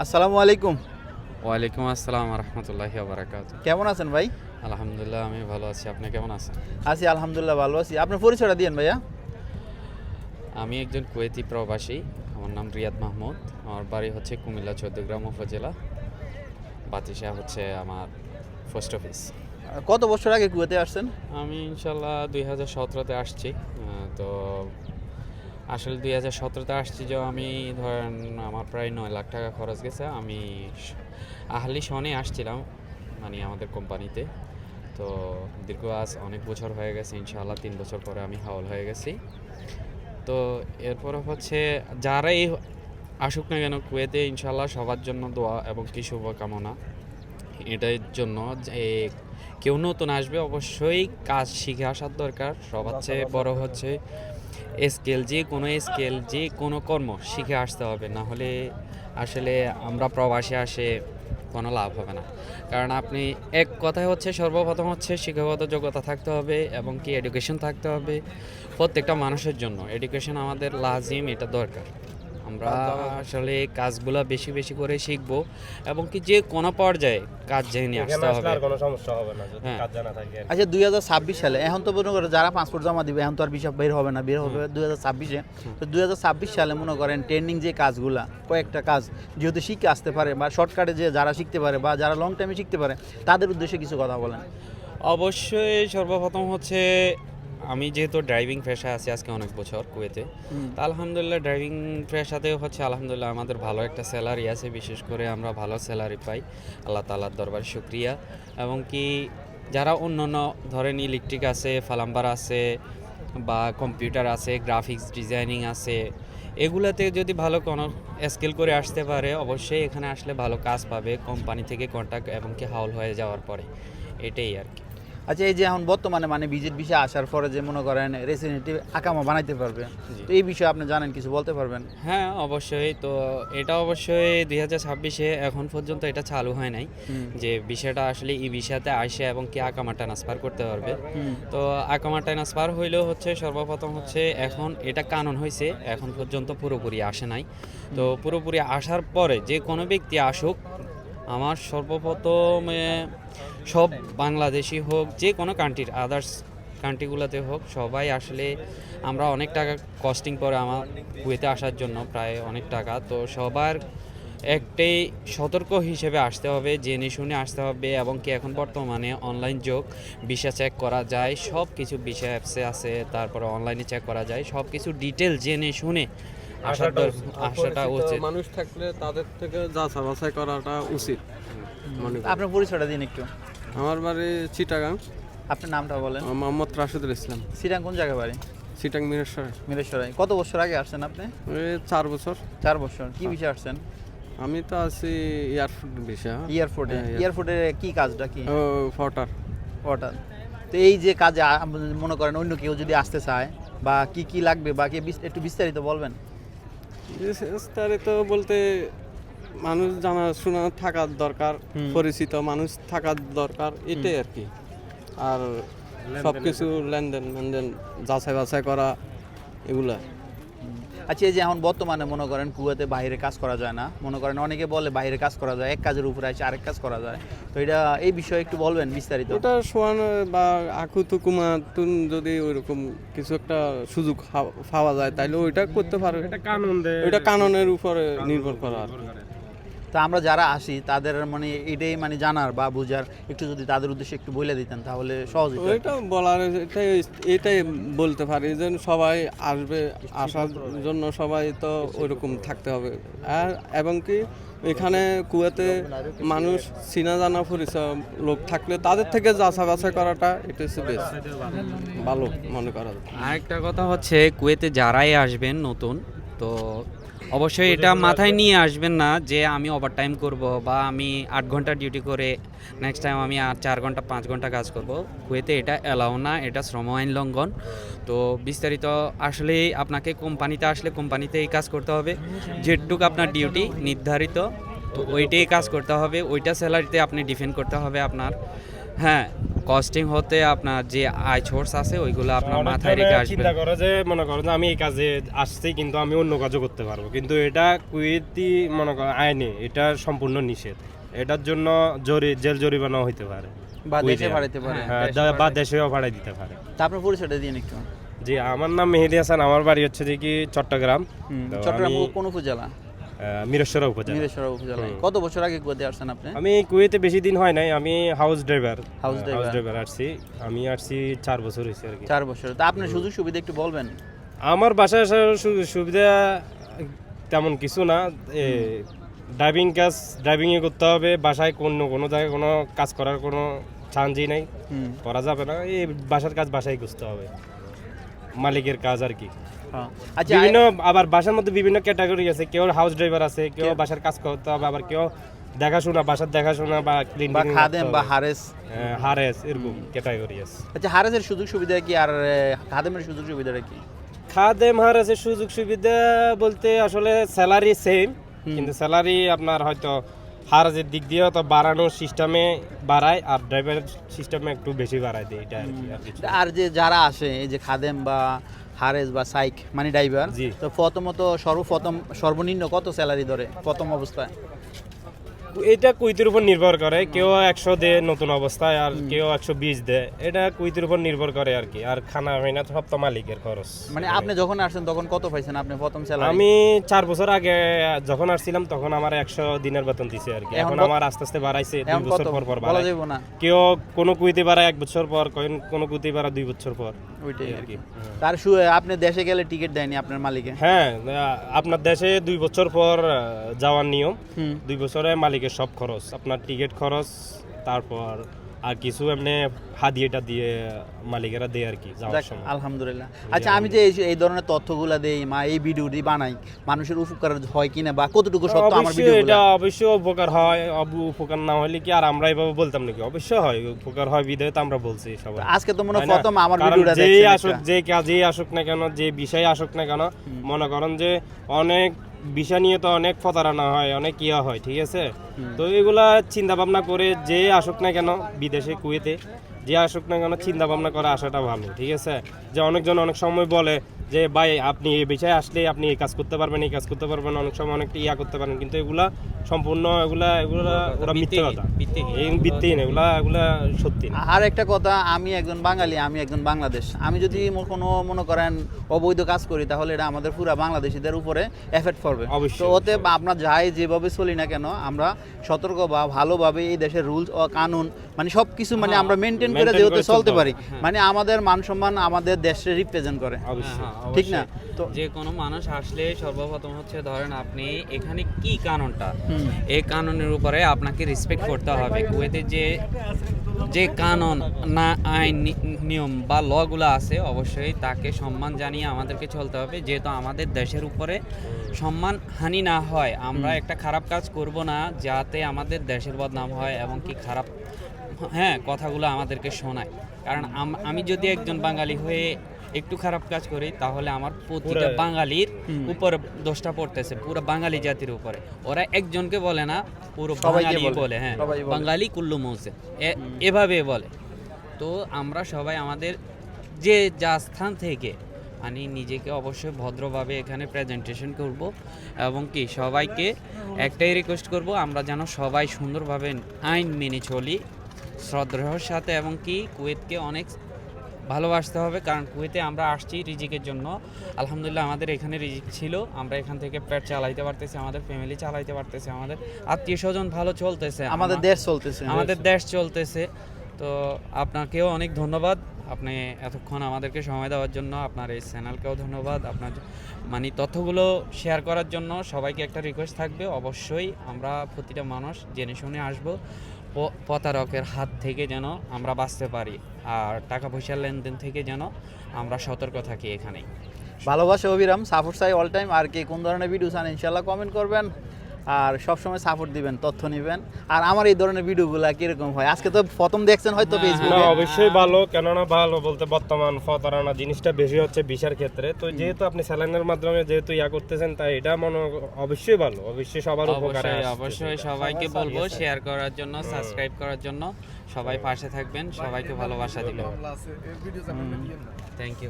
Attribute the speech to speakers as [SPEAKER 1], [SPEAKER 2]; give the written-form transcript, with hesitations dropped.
[SPEAKER 1] আসসালামু আলাইকুম।
[SPEAKER 2] ওয়ালাইকুম আসসালাম রহমতুল্লাহি বারাকাত।
[SPEAKER 1] কেমন আছেন ভাই?
[SPEAKER 2] আলহামদুলিল্লাহ, আমি ভালো আছি। আপনি কেমন আছেন?
[SPEAKER 1] আছি আলহামদুলিল্লাহ, ভালো আছি। আপনার পরিচয়টা দিয়েন ভাইয়া।
[SPEAKER 2] আমি একজন কুয়েতি প্রবাসী। আমার নাম রিয়াদ মাহমুদ। আমার বাড়ি হচ্ছে কুমিল্লা চৌদ্দগ্রাম উপজেলা। বাতিশা হচ্ছে আমার পোস্ট অফিস।
[SPEAKER 1] কত বছর আগে কুয়েতে আসছেন?
[SPEAKER 2] আমি ইনশাল্লাহ 2017-তে আসছি। তো আসলে 2017-তে আসছি যে আমি ধরেন আমার প্রায় 9 লাখ টাকা খরচ গেছে। আমি আহলি শনে আসছিলাম, মানে আমাদের কোম্পানিতে। তো দীর্ঘ আজ অনেক বছর হয়ে গেছে, ইনশাআল্লাহ 3 বছর পরে আমি হাওল হয়ে গেছি। তো এরপর হচ্ছে যারাই আসুক না কেন কুয়েতে, ইনশাআল্লাহ সবার জন্য দোয়া এবং কি শুভকামনা। এটার জন্য যে কেউ নতুন আসবে অবশ্যই কাজ শিখে আসার দরকার। সবার চেয়ে বড় হচ্ছে স্কেল, যে কোনো কর্ম শিখে আসতে হবে, না হলে আসলে আমরা প্রবাসে আসে কোনো লাভ হবে না। কারণ আপনি এক কথায় হচ্ছে সর্বপ্রথম হচ্ছে শিক্ষাগত যোগ্যতা থাকতে হবে এবং কি এডুকেশন থাকতে হবে। প্রত্যেকটা মানুষের জন্য এডুকেশন আমাদের লাজিম, এটা দরকার। আমরা আসলে কাজগুলো বেশি বেশি করে শিখবো এবং কি যে কোনো পর্যায়ে কাজ জেনে আসতে হবে।
[SPEAKER 3] কোনো সমস্যা হবে না যদি
[SPEAKER 2] হ্যাঁ।
[SPEAKER 3] কাজ জানা থাকে।
[SPEAKER 1] আচ্ছা, 2026 সালে এখন তো মনে করেন যারা পাসপোর্ট জমা দিবে এখন তো আর বিষয় বের হবে না, বের হবে 2026-এ। তো 2026 সালে মনে করেন ট্রেন্ডিং যে কাজগুলা, কয়েকটা কাজ যেহেতু শিখে আসতে পারে বা শর্টকাটে যে যারা শিখতে পারে বা যারা লং টাইমে শিখতে পারে তাদের উদ্দেশ্যে কিছু কথা বলেন।
[SPEAKER 2] অবশ্যই সর্বপ্রথম হচ্ছে আমি যেহেতু ড্রাইভিং পেশায় আছি আজকে অনেক বছর কুয়েতে। তা আলহামদুলিল্লাহ ড্রাইভিং পেশাতে হচ্ছে আলহামদুলিল্লাহ আমাদের ভালো একটা স্যালারি আছে, বিশেষ করে আমরা ভালো স্যালারি পাই, আল্লাহ তাআলার দরবারে শুকরিয়া। এবং কি যারা অন্য অন্য ধরেন ইলেকট্রিক আছে, প্লাম্বার আছে বা কম্পিউটার আছে, গ্রাফিক্স ডিজাইনিং আছে, এগুলাতে যদি ভালো কোনো স্কিল করে আসতে পারে অবশ্যই এখানে আসলে ভালো কাজ পাবে কোম্পানি থেকে কন্ট্যাক্ট এবং কি হাউল হয়ে যাওয়ার পরে। এটাই আর কি।
[SPEAKER 1] আচ্ছা, এই যে এখন বর্তমানে মানে ভিজিট ভিসা আসার পরে যে মনে করেন রেসিডেন্টি আকামা বানাইতে পারবে, তো এই বিষয়ে আপনি জানেন, কিছু বলতে পারবেন?
[SPEAKER 2] হ্যাঁ অবশ্যই। তো এটা অবশ্যই 2026-এ এখন পর্যন্ত এটা চালু হয় নাই যে বিষয়টা আসলে ই ভিসাতে আসে এবং কি আকামা ট্রান্সফার করতে পারবে। তো আকামা ট্রান্সফার হইলেও হচ্ছে সর্বপ্রথম হচ্ছে এখন এটা কানুন হয়েছে, এখন পর্যন্ত পুরোপুরি আসে নাই। তো পুরোপুরি আসার পরে যে কোনো ব্যক্তি আসুক, আমার সর্বপ্রথম সব বাংলাদেশি হোক, যে কোনো কান্ট্রির আদার্স কান্ট্রিগুলোতে হোক, সবাই আসলে আমরা অনেক টাকা কস্টিং করে আমার কুয়েতে আসার জন্য, প্রায় অনেক টাকা। তো সবার একটাই সতর্ক হিসেবে আসতে হবে, জেনে শুনে আসতে হবে। এবং কি এখন বর্তমানে অনলাইন যুগ, ভিসা চেক করা যায়, সব কিছু ভিসা অ্যাপসে আছে, তারপরে অনলাইনে চেক করা যায়, সব কিছু ডিটেল জেনে শুনে আসাটা উচিত।
[SPEAKER 3] মানুষ থাকলে তাদের থেকে যাচাই বাছাই করাটা উচিত মনে করি।
[SPEAKER 1] আপনার পরিচয়টা দিন একটু।
[SPEAKER 3] আমার বাড়ি চিটাগাং।
[SPEAKER 1] আপনার নামটা বলেন।
[SPEAKER 3] মোহাম্মদ রাশিদুল ইসলাম।
[SPEAKER 1] সিটাং কোন জায়গায় বাড়ি?
[SPEAKER 3] চিটাং মিরেশ্বর।
[SPEAKER 1] মিরেশ্বরাই। কত বছর আগে আসছেন আপনি?
[SPEAKER 3] 4 বছর।
[SPEAKER 1] 4 বছর। কি বিষয়ে আসছেন?
[SPEAKER 3] আমি তো আছি এয়ারফোর্ট বিষয়।
[SPEAKER 1] এয়ারপোর্টে।
[SPEAKER 3] হ্যাঁ,
[SPEAKER 1] এয়ারপোর্টে কি কাজটা কি?
[SPEAKER 3] ফটার।
[SPEAKER 1] ওটা। তো এই যে কাজে মনে করেন অন্য কেউ যদি আসতে চায় বা কি কি লাগবে বা কি একটু বিস্তারিত বলবেন?
[SPEAKER 3] বিস্তারিত বলতে মানুষ জানাশোনা থাকার দরকার, পরিচিত মানুষ থাকার দরকার, এটাই আর কি। আর সবকিছু লেনদেন যাচাই বাছাই করা, এগুলা।
[SPEAKER 1] আচ্ছা, এই যে এখন বর্তমানে মনে করেন কুয়েতে বাইরে কাজ করা যায় না, মনে করেন অনেকে বলে বাইরে কাজ করা যায়, এক কাজের উপরে আছে আরেক কাজ করা যায়, তো এটা এই বিষয়ে একটু বলবেন বিস্তারিত?
[SPEAKER 3] এটা সোয়ান বা আখু তুকুমা তুন যদি ওইরকম কিছু একটা সুযোগ পাওয়া যায় তাইলে ওইটা করতে পারে। এটা কানুনের উপরে নির্ভর করা আর কি।
[SPEAKER 1] তা আমরা যারা আসি তাদের মানে এটাই মানে জানার বা বোঝার, একটু যদি তাদের উদ্দেশ্যে একটু বলে দিতেন তাহলে সহজ হতো।
[SPEAKER 3] ওইটা বলার এটাই বলতে পারি যে সবাই আসবে, আসার জন্য সবাই তো ওইরকম থাকতে হবে। আর এবং কি এখানে কুয়েতে মানুষ চিনা জানা পরিচয় লোক থাকলে তাদের থেকে যাচাই বাছাই করাটা এটা হচ্ছে বেশ ভালো মনে করা যায়।
[SPEAKER 2] আরেকটা কথা হচ্ছে কুয়েতে যারাই আসবেন নতুন, তো অবশ্যই এটা মাথায় নিয়ে আসবেন না যে আমি ওভারটাইম করব বা আমি 8 ঘন্টা ডিউটি করে নেক্সট টাইম আমি আর 4 ঘন্টা 5 ঘন্টা কাজ করব। কুয়েতে এটা অ্যালাউ না, এটা শ্রম আইন লঙ্ঘন। তো বিস্তারিত আসলে আপনাকে কোম্পানিতে আসলে কোম্পানিতেই কাজ করতে হবে, যেটুকু আপনার ডিউটি নির্ধারিত, তো ওইটাই কাজ করতে হবে, ওইটা স্যালারিতে আপনি ডিফেন্ড করতে হবে আপনার। হ্যাঁ, কস্টিং হতে আপনার যে আয় সোর্স আছে ওইগুলো আপনার মাথায় রেখে আসবেন।
[SPEAKER 4] চিন্তা করো যে মনে করো যে আমি এই কাজে আসছি কিন্তু আমি অন্য কাজও করতে পারবো, কিন্তু এটা কুয়েতি মনে করো আইনে এটা সম্পূর্ণ নিষেধ। এটার জন্য জেল জরিমানা হইতে পারে
[SPEAKER 1] বা দেশে
[SPEAKER 4] কুয়েতে।
[SPEAKER 1] পাঠাতে পারে।
[SPEAKER 4] হ্যাঁ, বা দেশেও ভাড়াই দিতে পারে।
[SPEAKER 1] তা আপনার পরিচয়টা দিন একটু।
[SPEAKER 4] জি, আমার নাম মেহেদি হাসান, আমার বাড়ি হচ্ছে যে কি চট্টগ্রাম। তো
[SPEAKER 1] চট্টগ্রাম
[SPEAKER 4] আমি,
[SPEAKER 1] কোন উপজেলা?
[SPEAKER 4] মিরসরাই উপজেলা।
[SPEAKER 1] মিরেশ্বর উপজেলায়। কত বছর আগে কুয়েতে আসছেন আপনি?
[SPEAKER 4] আমি কুয়েতে বেশি দিন হয় নাই, আমি হাউস ড্রাইভার।
[SPEAKER 1] House driver.
[SPEAKER 4] আসছি, আমি আসছি 4 বছর হয়েছে আর কি।
[SPEAKER 1] 4 বছর। তা আপনার সুযোগ সুবিধা একটু বলবেন?
[SPEAKER 4] আমার বাসায় আসার সুবিধা তেমন কিছু না। ড্রাইভিংয়ে করতে হবে, বাসায় কোনো জায়গায় কোনো কাজ করার কোনো চান্সই নাই, করা যাবে না। এই বাসার কাজ বাসায় করতে হবে, মালিকের কাজ আর কি।
[SPEAKER 1] হ্যাঁ। আচ্ছা,
[SPEAKER 4] বিভিন্ন আবার বাসার মধ্যে বিভিন্ন ক্যাটাগরি আছে, কেউ হাউস ড্রাইভার আছে, কেউ বাসার কাজ করতে হবে, আবার কেউ দেখাশোনা, বাসার দেখাশোনা বা
[SPEAKER 1] বা
[SPEAKER 4] ক্লিনিং,
[SPEAKER 1] খাদেম বা হারেস।
[SPEAKER 4] হারেস, এরকম ক্যাটাগরি আছে।
[SPEAKER 1] আচ্ছা, হারেসের সুযোগ সুবিধা কি আর খাদেমের সুযোগ সুবিধাটা কি?
[SPEAKER 4] খাদেম হারেসের সুযোগ সুবিধা বলতে আসলে স্যালারি সেম, কিন্তু স্যালারি আপনার হয়তো হারেসের দিক দিয়ে তো বাড়ানোর সিস্টেমে বাড়ায়, আর ড্রাইভার সিস্টেমে একটু বেশি বাড়ায় দেয়, এটা আর কি, আর কিছু না।
[SPEAKER 1] আর যে যারা আসে এই যে খাদেম বা হারেস বা সাইক মানে ড্রাইভার,
[SPEAKER 4] জি।
[SPEAKER 1] তো প্রথমত সর্বনিম্ন কত স্যালারি ধরে প্রথম অবস্থায়?
[SPEAKER 4] এটা কুইতের উপর নির্ভর করে, কেউ 100 দেয় নতুন অবস্থায়, আর কেউ 120 দেয়, এটা কুইতের উপর নির্ভর করে আর কি। আর খানা হয় না সব তো মালিকের খরচ।
[SPEAKER 1] মানে আপনি যখন আসছেন তখন কত পাইছেন আপনি প্রথম স্যালারি?
[SPEAKER 4] আমি 4 বছর আগে যখন আসছিলাম তখন আমার 100 দিনের বেতন দিছে আর কি। এখন আমার আস্তে আস্তে বাড়াইছে, 2
[SPEAKER 1] এখন
[SPEAKER 4] বছর
[SPEAKER 1] কত
[SPEAKER 4] পর পর
[SPEAKER 1] বলা
[SPEAKER 4] বাড়ায়।
[SPEAKER 1] যাবে না?
[SPEAKER 4] কেউ কোনো কুইতে বাড়ায় 1 বছর পর, কোনো কুইতে বাড়ায় 2 বছর পর,
[SPEAKER 1] ওইটাই
[SPEAKER 4] এই
[SPEAKER 1] আর
[SPEAKER 4] আর
[SPEAKER 1] কি।
[SPEAKER 4] কি।
[SPEAKER 1] তার আপনি দেশে গেলে টিকিট দেয়নি আপনার মালিকে?
[SPEAKER 4] হ্যাঁ, আপনার দেশে 2 বছর পর যাওয়ার নিয়ম।
[SPEAKER 1] হুম।
[SPEAKER 4] 2 বছরে মালিকের সব খরচ, আপনার টিকিট খরচ, তারপর আর কিছু এমনি হাদিয়েটা দিয়ে মালিকেরা দেয় আর কি যাওয়ার
[SPEAKER 1] যাক,
[SPEAKER 4] সময়।
[SPEAKER 1] আলহামদুলিল্লাহ। আচ্ছা, আমি যে এই ধরনের তথ্যগুলা দেই এই ভিডিওটি বানাই, মানুষের উপকার হয় কিনা বা কতটুকু সত্য আমার
[SPEAKER 4] অবশ্যই
[SPEAKER 1] ভিডিওগুলো?
[SPEAKER 4] এটা অবশ্যই উপকার হয়, উপকার না হলে কি আর আমরা এইভাবে বলতাম নাকি? অবশ্যই হয়, উপকার হয় বিধায় তো আমরা বলছি সবাই।
[SPEAKER 1] আজকে তো মনে হয়
[SPEAKER 4] তাই না?
[SPEAKER 1] প্রথম আমার
[SPEAKER 4] কারণ
[SPEAKER 1] ভিডিওটা
[SPEAKER 4] যেই
[SPEAKER 1] দেখছেন
[SPEAKER 4] আসুক,
[SPEAKER 1] একটা।
[SPEAKER 4] যে কাজেই আসুক না কেন, যে বিষয়ে আসুক না কেন, মনে করেন যে অনেক বিষয় নিয়ে তো অনেক প্রতারণা হয়, অনেক ইয়া হয়, ঠিক আছে? তো এগুলা চিন্তা ভাবনা করে যে আসুক না কেন বিদেশে, কুয়েতে যে আসুক না কেন, চিন্তা ভাবনা করে আসাটা ভালো, ঠিক আছে? যে অনেকজন অনেক সময় বলে যে ভাই আপনি এই বিষয়ে আসলে আপনি এই কাজ করতে পারবেন, এই কাজ করতে পারবেন, অনেক সময় অনেকটা ইয়া করতে পারেন, কিন্তু এগুলা সম্পূর্ণ এগুলা ওরা মিথ্যে কথা, এই ভিত্তিহীন, এগুলা সত্যি না।
[SPEAKER 1] আর একটা কথা, আমি একজন বাঙালি, আমি একজন বাংলাদেশ, আমি যদি কোনো মনে করেন অবৈধ কাজ করি তাহলে এটা আমাদের পুরো বাংলাদেশিদের উপরে এফেক্ট পড়বে।
[SPEAKER 4] অবশ্যই,
[SPEAKER 1] তো ওতে আপনার যাই যেভাবে চলি না কেন, আমরা সতর্ক বা ভালোভাবে এই দেশের রুলস ও কানুন মানে সব কিছু মানে আমরা মেনটেন করে
[SPEAKER 4] maintain
[SPEAKER 1] যেহেতু
[SPEAKER 4] করে
[SPEAKER 1] চলতে
[SPEAKER 4] চলতে
[SPEAKER 1] পারি, মানে আমাদের মান সম্মান আমাদের দেশে রিপ্রেজেন্ট করে,
[SPEAKER 4] অবশ্যই।
[SPEAKER 1] ঠিক না? তো
[SPEAKER 2] যে কোনো মানুষ আসলে সর্বপ্রথম হচ্ছে ধরেন আপনি এখানে কি কানুনটা, এই কানুনের উপরে আপনাকে রেসপেক্ট করতে হবে। কুয়েতে যে কানুন না আইন নিয়ম বা লগুলো আছে অবশ্যই তাকে সম্মান জানিয়ে আমাদেরকে চলতে হবে, যেহেতু আমাদের দেশের উপরে সম্মান হানি না হয়। আমরা একটা খারাপ কাজ করব না যাতে আমাদের দেশের বদনাম হয় এবং কি খারাপ কথাগুলো আমাদেরকে শোনায়। কারণ আমি যদি একজন বাঙালি হয়ে একটু খারাপ কাজ করি তাহলে আমার প্রতিটা বাঙালির উপরে দোষটা পড়তেছে, পুরো বাঙালি জাতির উপরে। ওরা একজনকে বলে না, পুরো বাঙালি বলে। হ্যাঁ, বাঙালি কুল্লু মৌসে এভাবে বলে। তো আমরা সবাই আমাদের যা স্থান থেকে মানে নিজেকে অবশ্যই ভদ্রভাবে এখানে প্রেজেন্টেশন করব এবং কি সবাইকে একটাই রিকোয়েস্ট করব, আমরা যেন সবাই সুন্দরভাবে আইন মেনে চলি শ্রদ্ধার সাথে, এবং কি কুয়েতকে অনেক ভালোবাসতে হবে। কারণ কুয়েতে আমরা আসছি রিজিকের জন্য, আলহামদুলিল্লাহ আমাদের এখানে রিজিক ছিল, আমরা এখান থেকে পেট চালাইতে পারতেছি, আমাদের ফ্যামিলি চালাইতে পারতেছি, আমাদের আত্মীয় স্বজন ভালো চলতেছে,
[SPEAKER 1] আমাদের দেশ চলতেছে,
[SPEAKER 2] আমাদের দেশ চলতেছে। তো আপনাকেও অনেক ধন্যবাদ, আপনি এতক্ষণ আমাদেরকে সময় দেওয়ার জন্য। আপনার এই চ্যানেলকেও ধন্যবাদ, আপনার মানে তথ্যগুলো শেয়ার করার জন্য। সবাইকে একটা রিকোয়েস্ট থাকবে, অবশ্যই আমরা প্রতিটা মানুষ জেনে শুনে আসবো, প্রতারকের হাত থেকে যেন আমরা বাঁচতে পারি, আর টাকা পয়সার লেনদেন থেকে যেন আমরা সতর্ক থাকি। এখানেই
[SPEAKER 1] ভালোবাসা অবিরাম, সাপোর্ট চাই অল টাইম। আর কে কোন ধরনের ভিডিও চান ইনশাল্লাহ কমেন্ট করবেন। আর সবসময় সাপোর্ট দিবেন, তথ্য নেবেন। আর আমার এই ধরনের ভিডিওগুলো কিরকম হয়, আজকে তো প্রথম দেখছেন হয়তো
[SPEAKER 4] না
[SPEAKER 1] ফেসবুকে।
[SPEAKER 4] অবশ্যই ভালো, কেননা ভালো বলতে বর্তমান প্রতারণা জিনিসটা বেশি হচ্ছে ভিসার ক্ষেত্রে। তো যেহেতু আপনি স্যালাইনের মাধ্যমে যেহেতু করতেছেন, তাই এটা মনে অবশ্যই ভালো, অবশ্যই সবার উপকারে
[SPEAKER 2] অবশ্যই
[SPEAKER 4] আসছে।
[SPEAKER 2] অবশ্যই সবাইকে বলবো শেয়ার করার জন্য, সাবস্ক্রাইব করার জন্য। সবাই পাশে থাকবেন, সবাইকে ভালোবাসা দিবেন। Thank you.